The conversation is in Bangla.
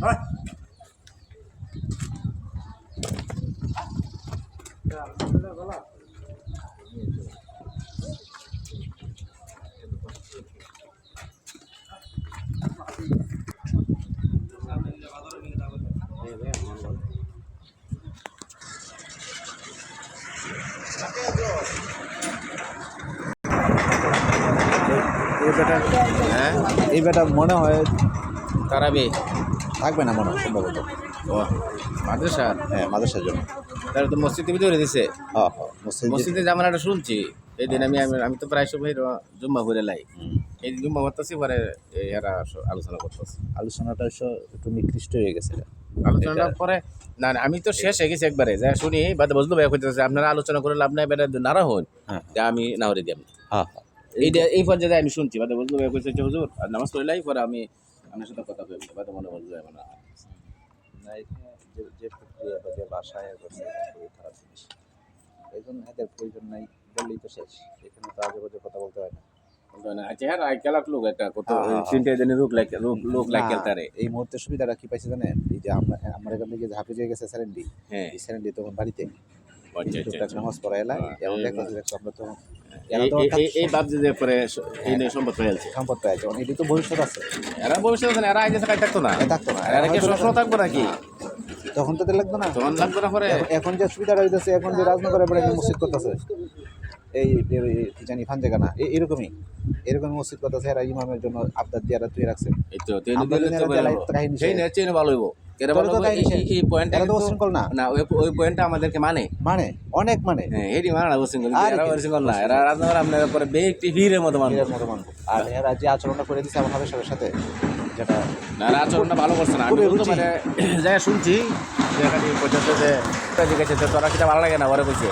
হ্যাঁ, এই বেটা মনে হয় তারাবি থাকবে না মনে হয় সম্ভবত। ও মাদ্রাসা, হ্যাঁ, মাদ্রাসার জন্য। তাহলে তো মসজিদের ভিতরে দিছে। হ্যাঁ হ্যাঁ, মসজিদে মসজিদের জামানাটা শুনছি এই দিন। আমি তো প্রায় সময় জুম্মা করে লাই। এই জুম্মা করতেছি, পরে এরা আলোচনা করতেছি। আলোচনাটা একটু নিকৃষ্ট হয়ে গেছে। আলোচনাটা পরে না না, আমি তো শেষ হয়ে গেছি একবারে যা শুনি বাদে বুঝলো ভাই কইতেছে আপনারা আলোচনা করে লাভ নাই, বেটা নারা হন। হ্যাঁ আমি নাহরে দিই। হ্যাঁ হ্যাঁ, এই পর্যায়ে আমি শুনছি বাদে বুঝলো ভাই কইতেছে হুজুর আর নামাজ পড়ে লাই, পরে আমি আপনার সাথে কথা কইব বাদে মনে বুঝলো যায় না। না, এখানে যে প্রক্রিয়া বা যে ভাষায় করছে খুবই খারাপ জিনিস। এই জন্য এদের প্রয়োজন নাই বললেই তো শেষ। এখানে তো আজে বাজে কথা বলতে হয় না। আচ্ছা হ্যাঁ, আই কেলাক লোক একটা কত হ্যাঁ, হ্যাঁ, তিনটে দিনের লোক লাইক না, খেলতারে। এই মুহূর্তে সুবিধাটা কি পাইছে জানেন? এই যে আমার এখান থেকে যে হাফিজে গেছে স্যারেন্ডি, হ্যাঁ এই স্যারেন্ডি তখন বাড়িতে আচ্ছা টুকটাক নামাজ পড়া এলা এখন দেখতেছি আমরা তো এই বাপ যে পরে এই নিয়ে সম্পদ হয়ে যাচ্ছে। সম্পদ পাই যখন এটি তো ভবিষ্যৎ আছে। এরা ভবিষ্যৎ আছে না, এরা আগে থাকায় থাকতো না, থাকতো না, এরা কি সবসময় থাকবো নাকি? তখন তো লাগতো না, তখন লাগবে না। পরে এখন যে সুবিধাটা হইতেছে, এখন যে রাজনগরের পরে মসজিদ করতেছে এই কি জানি ফানজেগানা এরকমই মসজিদ করতেছে। এরা ইমামের জন্য আবদার দিয়ে তুই রাখছে। এই তো সেই না চেনে ভালো হইব। এরা ভালো এই পয়েন্টটা তো শৃঙ্খল না, না ওই পয়েন্টটা আমাদেরকে মানে অনেক মানে হ্যাঁ এডি মানে না শৃঙ্খল। এরা শৃঙ্খল না, এরা রাজনগর আপনার পরে ব্যক্তি ভিড়ের মতো মানুষ। আর এরা যে আচরণটা করে দিচ্ছে আমার হাবের সাথে, যেটা না আচরণটা ভালো করছে না। আমি বলতে পারে যাই শুনছি যে এখানে পর্যন্ত যে তোরা সেটা ভালো লাগে না ওরা বলছে।